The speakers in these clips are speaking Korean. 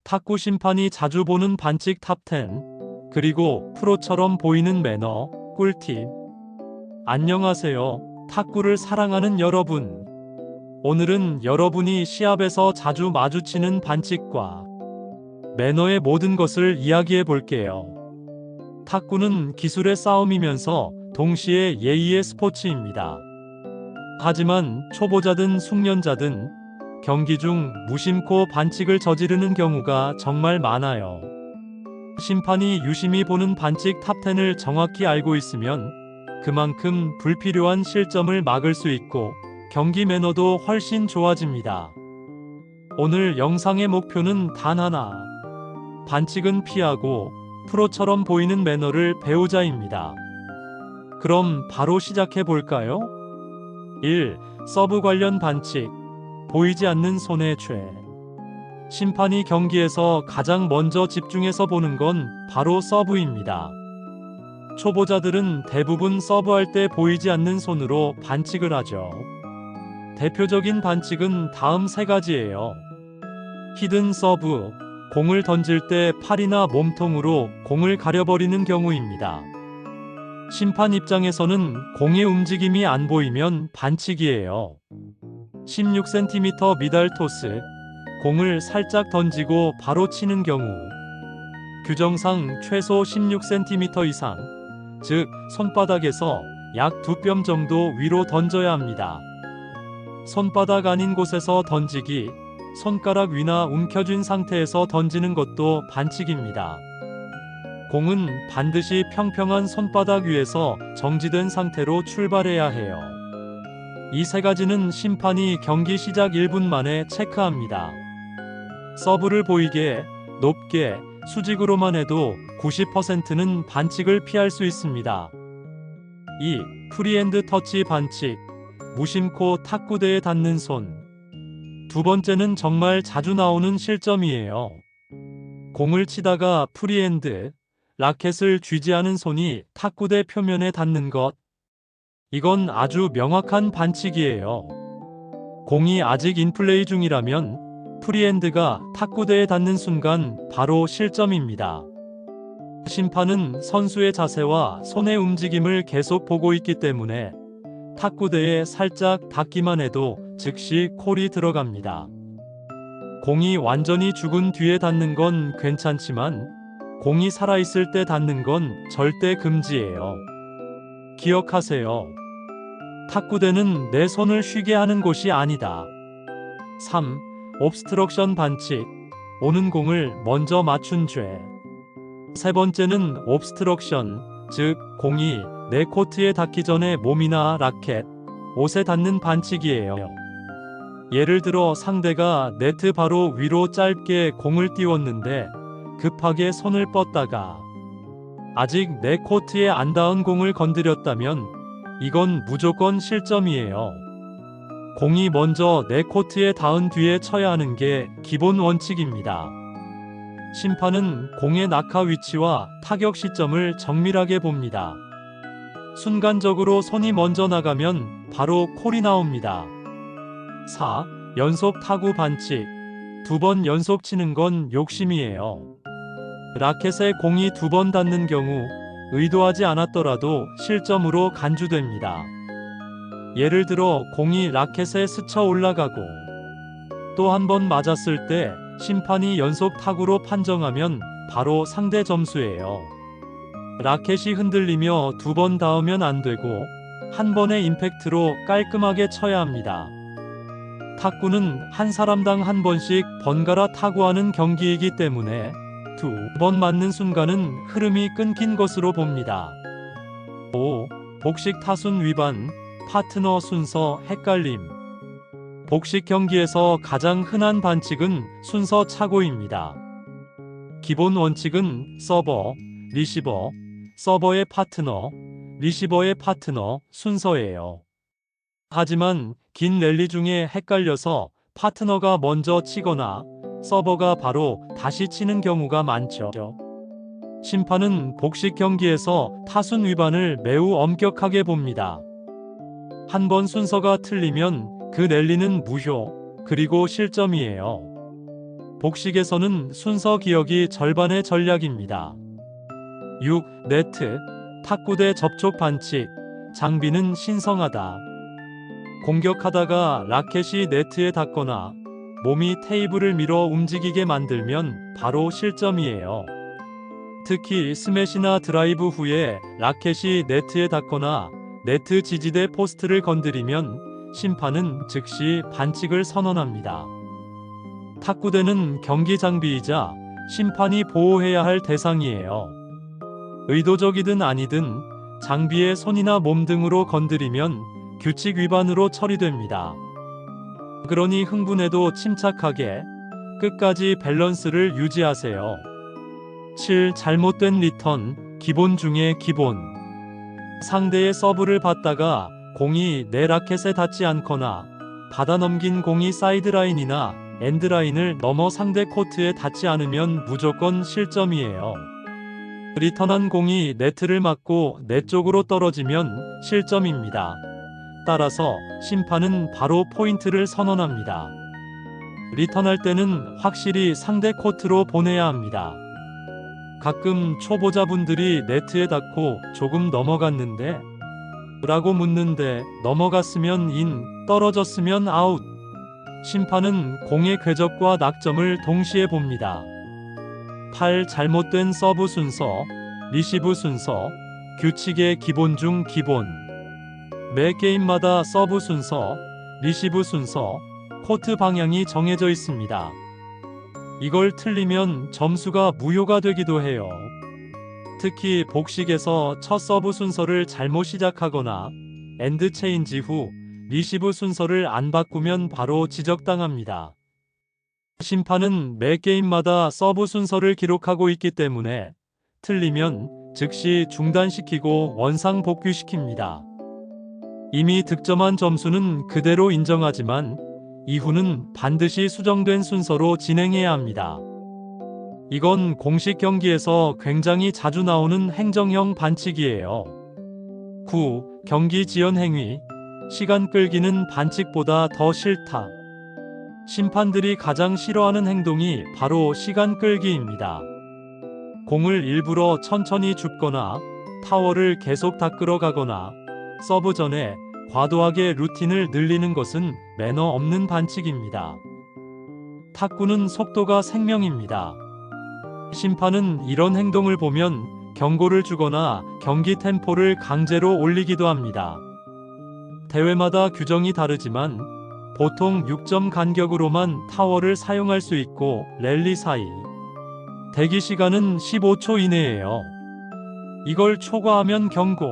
탁구 심판이 자주 보는 반칙 탑10, 그리고 프로처럼 보이는 매너, 꿀팁. 안녕하세요. 탁구를 사랑하는 여러분. 오늘은 여러분이 시합에서 자주 마주치는 반칙과 매너의 모든 것을 이야기해 볼게요. 탁구는 기술의 싸움이면서 동시에 예의의 스포츠입니다. 하지만 초보자든 숙련자든 경기 중 무심코 반칙을 저지르는 경우가 정말 많아요. 심판이 유심히 보는 반칙 탑10을 정확히 알고 있으면 그만큼 불필요한 실점을 막을 수 있고 경기 매너도 훨씬 좋아집니다. 오늘 영상의 목표는 단 하나. 반칙은 피하고 프로처럼 보이는 매너를 배우자입니다. 그럼 바로 시작해 볼까요? 1. 서브 관련 반칙. 보이지 않는 손의 죄. 심판이 경기에서 가장 먼저 집중해서 보는 건 바로 서브입니다. 초보자들은 대부분 서브할 때 보이지 않는 손으로 반칙을 하죠. 대표적인 반칙은 다음 세 가지예요. 히든 서브. 공을 던질 때 팔이나 몸통으로 공을 가려버리는 경우입니다. 심판 입장에서는 공의 움직임이 안 보이면 반칙이에요. 16cm 미달 토스. 공을 살짝 던지고 바로 치는 경우. 규정상 최소 16cm 이상, 즉 손바닥에서 약 2뼘 정도 위로 던져야 합니다. 손바닥 아닌 곳에서 던지기, 손가락 위나 움켜쥔 상태에서 던지는 것도 반칙입니다. 공은 반드시 평평한 손바닥 위에서 정지된 상태로 출발해야 해요. 이 세 가지는 심판이 경기 시작 1분 만에 체크합니다. 서브를 보이게, 높게, 수직으로만 해도 90%는 반칙을 피할 수 있습니다. 2. 프리핸드 터치 반칙. 무심코 탁구대에 닿는 손. 두 번째는 정말 자주 나오는 실점이에요. 공을 치다가 프리핸드, 라켓을 쥐지 않은 손이 탁구대 표면에 닿는 것. 이건 아주 명확한 반칙이에요. 공이 아직 인플레이 중이라면 프리핸드가 탁구대에 닿는 순간 바로 실점입니다. 심판은 선수의 자세와 손의 움직임을 계속 보고 있기 때문에 탁구대에 살짝 닿기만 해도 즉시 콜이 들어갑니다. 공이 완전히 죽은 뒤에 닿는 건 괜찮지만 공이 살아있을 때 닿는 건 절대 금지예요. 기억하세요. 탁구대는 내 손을 쉬게 하는 곳이 아니다. 3. 옵스트럭션 반칙. 오는 공을 먼저 맞춘 죄. 세 번째는 옵스트럭션, 즉 공이 내 코트에 닿기 전에 몸이나 라켓, 옷에 닿는 반칙이에요. 예를 들어 상대가 네트 바로 위로 짧게 공을 띄웠는데 급하게 손을 뻗다가 아직 내 코트에 안 닿은 공을 건드렸다면 이건 무조건 실점이에요. 공이 먼저 내 코트에 닿은 뒤에 쳐야 하는 게 기본 원칙입니다. 심판은 공의 낙하 위치와 타격 시점을 정밀하게 봅니다. 순간적으로 손이 먼저 나가면 바로 콜이 나옵니다. 4. 연속 타구 반칙. 2번 연속 치는 건 욕심이에요. 라켓에 공이 2번 닿는 경우 의도하지 않았더라도 실점으로 간주됩니다. 예를 들어 공이 라켓에 스쳐 올라가고 또 한 번 맞았을 때 심판이 연속 타구로 판정하면 바로 상대 점수예요. 라켓이 흔들리며 2번 닿으면 안 되고 한 번의 임팩트로 깔끔하게 쳐야 합니다. 탁구는 한 사람당 한 번씩 번갈아 타구하는 경기이기 때문에 2번 맞는 순간은 흐름이 끊긴 것으로 봅니다. 5. 복식 타순 위반, 파트너 순서 헷갈림. 복식 경기에서 가장 흔한 반칙은 순서 착오입니다. 기본 원칙은 서버, 리시버, 서버의 파트너, 리시버의 파트너 순서예요. 하지만 긴 랠리 중에 헷갈려서 파트너가 먼저 치거나 서버가 바로 다시 치는 경우가 많죠. 심판은 복식 경기에서 타순 위반을 매우 엄격하게 봅니다. 한 번 순서가 틀리면 그 랠리는 무효, 그리고 실점이에요. 복식에서는 순서 기억이 절반의 전략입니다. 6. 네트, 탁구대 접촉 반칙, 장비는 신성하다. 공격하다가 라켓이 네트에 닿거나 몸이 테이블을 밀어 움직이게 만들면 바로 실점이에요. 특히 스매시나 드라이브 후에 라켓이 네트에 닿거나 네트 지지대 포스트를 건드리면 심판은 즉시 반칙을 선언합니다. 탁구대는 경기 장비이자 심판이 보호해야 할 대상이에요. 의도적이든 아니든 장비에 손이나 몸 등으로 건드리면 규칙 위반으로 처리됩니다. 그러니 흥분해도 침착하게 끝까지 밸런스를 유지하세요. 7. 잘못된 리턴, 기본 중에 기본. 상대의 서브를 받다가 공이 내 라켓에 닿지 않거나 받아 넘긴 공이 사이드라인이나 엔드라인을 넘어 상대 코트에 닿지 않으면 무조건 실점이에요. 리턴한 공이 네트를 맞고 내 쪽으로 떨어지면 실점입니다. 따라서 심판은 바로 포인트를 선언합니다. 리턴할 때는 확실히 상대 코트로 보내야 합니다. 가끔 초보자분들이 네트에 닿고 조금 넘어갔는데? 라고 묻는데 넘어갔으면 인, 떨어졌으면 아웃. 심판은 공의 궤적과 낙점을 동시에 봅니다. 8. 잘못된 서브 순서, 리시브 순서, 규칙의 기본 중 기본. 매 게임마다 서브 순서, 리시브 순서, 코트 방향이 정해져 있습니다. 이걸 틀리면 점수가 무효가 되기도 해요. 특히 복식에서 첫 서브 순서를 잘못 시작하거나 엔드 체인지 후 리시브 순서를 안 바꾸면 바로 지적당합니다. 심판은 매 게임마다 서브 순서를 기록하고 있기 때문에 틀리면 즉시 중단시키고 원상 복귀시킵니다. 이미 득점한 점수는 그대로 인정하지만 이후는 반드시 수정된 순서로 진행해야 합니다. 이건 공식 경기에서 굉장히 자주 나오는 행정형 반칙이에요. 9. 경기 지연 행위, 시간 끌기는 반칙보다 더 싫다. 심판들이 가장 싫어하는 행동이 바로 시간 끌기입니다. 공을 일부러 천천히 줍거나 타워를 계속 닦으러 가거나 서브 전에 과도하게 루틴을 늘리는 것은 매너 없는 반칙입니다. 탁구는 속도가 생명입니다. 심판은 이런 행동을 보면 경고를 주거나 경기 템포를 강제로 올리기도 합니다. 대회마다 규정이 다르지만 보통 6점 간격으로만 타워를 사용할 수 있고 랠리 사이 대기 시간은 15초 이내예요. 이걸 초과하면 경고,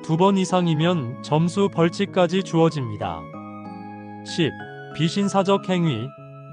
2번 이상이면 점수 벌칙까지 주어집니다. 10. 비신사적 행위,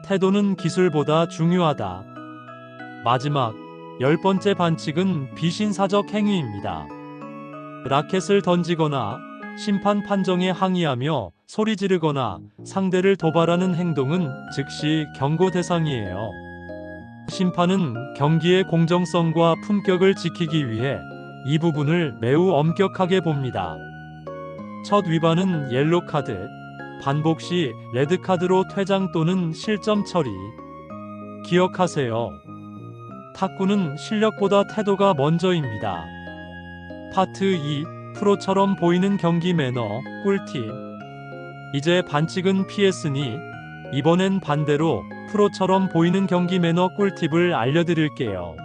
태도는 기술보다 중요하다. 마지막 10번째 반칙은 비신사적 행위입니다. 라켓을 던지거나 심판 판정에 항의하며 소리 지르거나 상대를 도발하는 행동은 즉시 경고 대상이에요. 심판은 경기의 공정성과 품격을 지키기 위해 이 부분을 매우 엄격하게 봅니다. 첫 위반은 옐로 카드, 반복 시 레드 카드로 퇴장 또는 실점 처리. 기억하세요. 탁구는 실력보다 태도가 먼저입니다. 파트 2. 프로처럼 보이는 경기 매너, 꿀팁. 이제 반칙은 피했으니 이번엔 반대로 프로처럼 보이는 경기 매너 꿀팁을 알려드릴게요.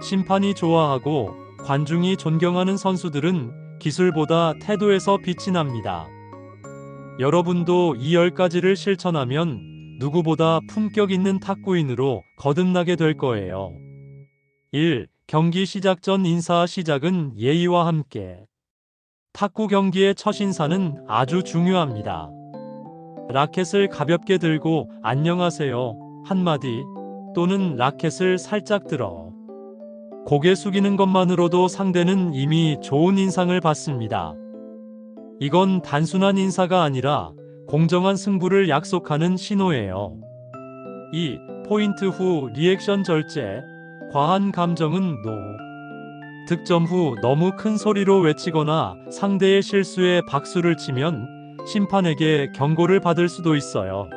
심판이 좋아하고 관중이 존경하는 선수들은 기술보다 태도에서 빛이 납니다. 여러분도 이 10가지를 실천하면 누구보다 품격 있는 탁구인으로 거듭나게 될 거예요. 1. 경기 시작 전 인사. 시작은 예의와 함께. 탁구 경기의 첫 인사는 아주 중요합니다. 라켓을 가볍게 들고 안녕하세요 한마디 또는 라켓을 살짝 들어 고개 숙이는 것만으로도 상대는 이미 좋은 인상을 받습니다. 이건 단순한 인사가 아니라 공정한 승부를 약속하는 신호예요. 2. 포인트 후 리액션 절제. 과한 감정은 NO. 득점 후 너무 큰 소리로 외치거나 상대의 실수에 박수를 치면 심판에게 경고를 받을 수도 있어요.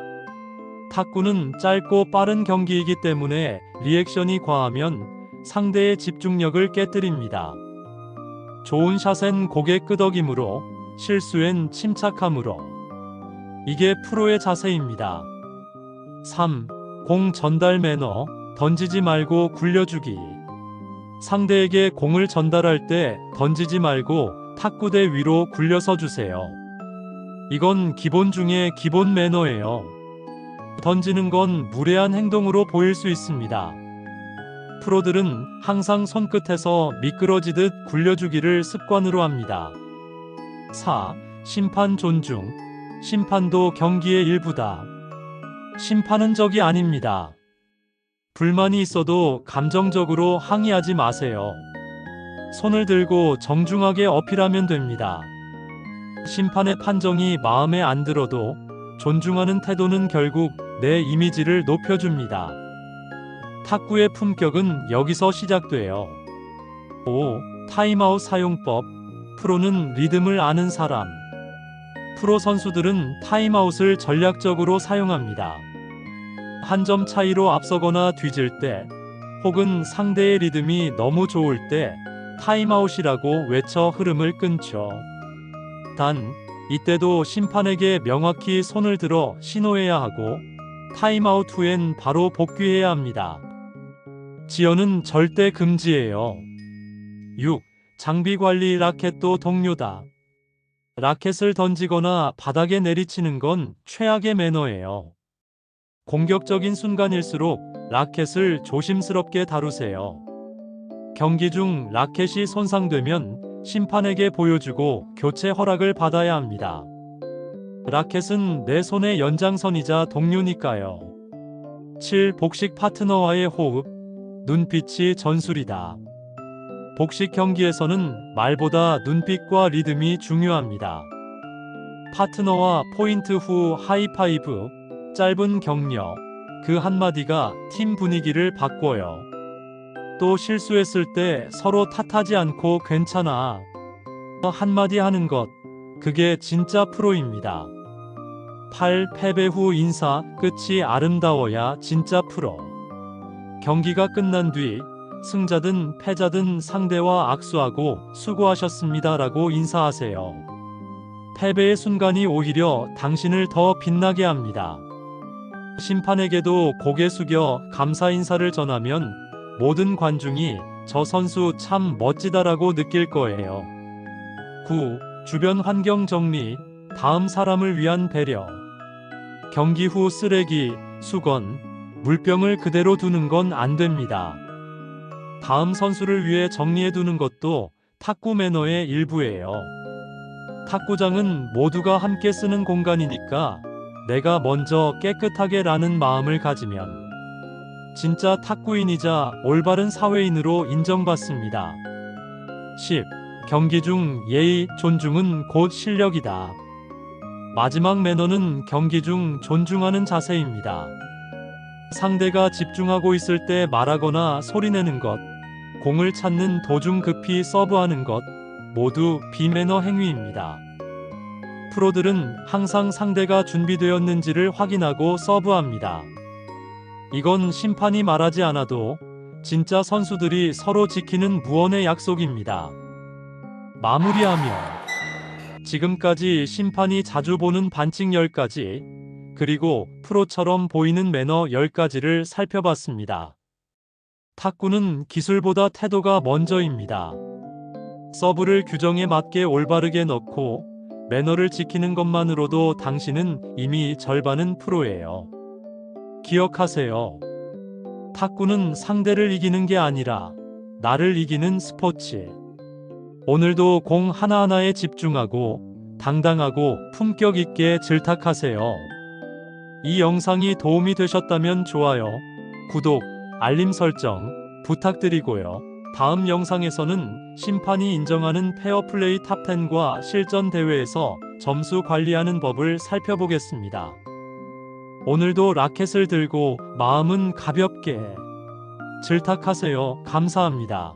탁구는 짧고 빠른 경기이기 때문에 리액션이 과하면 상대의 집중력을 깨뜨립니다. 좋은 샷엔 고개 끄덕임으로, 실수엔 침착함으로. 이게 프로의 자세입니다. 3. 공 전달 매너. 던지지 말고 굴려주기. 상대에게 공을 전달할 때 던지지 말고 탁구대 위로 굴려서 주세요. 이건 기본 중에 기본 매너예요. 던지는 건 무례한 행동으로 보일 수 있습니다. 프로들은 항상 손끝에서 미끄러지듯 굴려주기를 습관으로 합니다. 4. 심판 존중. 심판도 경기의 일부다. 심판은 적이 아닙니다. 불만이 있어도 감정적으로 항의하지 마세요. 손을 들고 정중하게 어필하면 됩니다. 심판의 판정이 마음에 안 들어도 존중하는 태도는 결국 내 이미지를 높여줍니다. 탁구의 품격은 여기서 시작돼요. 5. 타임아웃 사용법. 프로는 리듬을 아는 사람. 프로 선수들은 타임아웃을 전략적으로 사용합니다. 한 점 차이로 앞서거나 뒤질 때, 혹은 상대의 리듬이 너무 좋을 때 타임아웃이라고 외쳐 흐름을 끊죠. 단, 이때도 심판에게 명확히 손을 들어 신호해야 하고, 타임아웃 후엔 바로 복귀해야 합니다. 지연은 절대 금지예요. 6. 장비 관리. 라켓도 동료다. 라켓을 던지거나 바닥에 내리치는 건 최악의 매너예요. 공격적인 순간일수록 라켓을 조심스럽게 다루세요. 경기 중 라켓이 손상되면 심판에게 보여주고 교체 허락을 받아야 합니다. 라켓은 내 손의 연장선이자 동료니까요. 7. 복식 파트너와의 호흡. 눈빛이 전술이다. 복식 경기에서는 말보다 눈빛과 리듬이 중요합니다. 파트너와 포인트 후 하이파이브, 짧은 격려, 그 한마디가 팀 분위기를 바꿔요. 또 실수했을 때 서로 탓하지 않고 괜찮아, 한마디 하는 것, 그게 진짜 프로입니다. 8. 패배 후 인사. 끝이 아름다워야 진짜 프로. 경기가 끝난 뒤 승자든 패자든 상대와 악수하고 수고하셨습니다라고 인사하세요. 패배의 순간이 오히려 당신을 더 빛나게 합니다. 심판에게도 고개 숙여 감사 인사를 전하면 모든 관중이 저 선수 참 멋지다라고 느낄 거예요. 9. 주변 환경 정리. 다음 사람을 위한 배려. 경기 후 쓰레기, 수건, 물병을 그대로 두는 건 안 됩니다. 다음 선수를 위해 정리해두는 것도 탁구 매너의 일부예요. 탁구장은 모두가 함께 쓰는 공간이니까 내가 먼저 깨끗하게 라는 마음을 가지면 진짜 탁구인이자 올바른 사회인으로 인정받습니다. 10. 경기 중 예의, 존중은 곧 실력이다. 마지막 매너는 경기 중 존중하는 자세입니다. 상대가 집중하고 있을 때 말하거나 소리내는 것, 공을 찾는 도중 급히 서브하는 것, 모두 비매너 행위입니다. 프로들은 항상 상대가 준비되었는지를 확인하고 서브합니다. 이건 심판이 말하지 않아도 진짜 선수들이 서로 지키는 무언의 약속입니다. 마무리하며 지금까지 심판이 자주 보는 반칙 10가지, 그리고 프로처럼 보이는 매너 10가지를 살펴봤습니다. 탁구는 기술보다 태도가 먼저입니다. 서브를 규정에 맞게 올바르게 넣고 매너를 지키는 것만으로도 당신은 이미 절반은 프로예요. 기억하세요. 탁구는 상대를 이기는 게 아니라 나를 이기는 스포츠. 오늘도 공 하나하나에 집중하고 당당하고 품격 있게 질탁하세요. 이 영상이 도움이 되셨다면 좋아요, 구독, 알림 설정 부탁드리고요. 다음 영상에서는 심판이 인정하는 페어플레이 탑10과 실전 대회에서 점수 관리하는 법을 살펴보겠습니다. 오늘도 라켓을 들고 마음은 가볍게 질탁하세요. 감사합니다.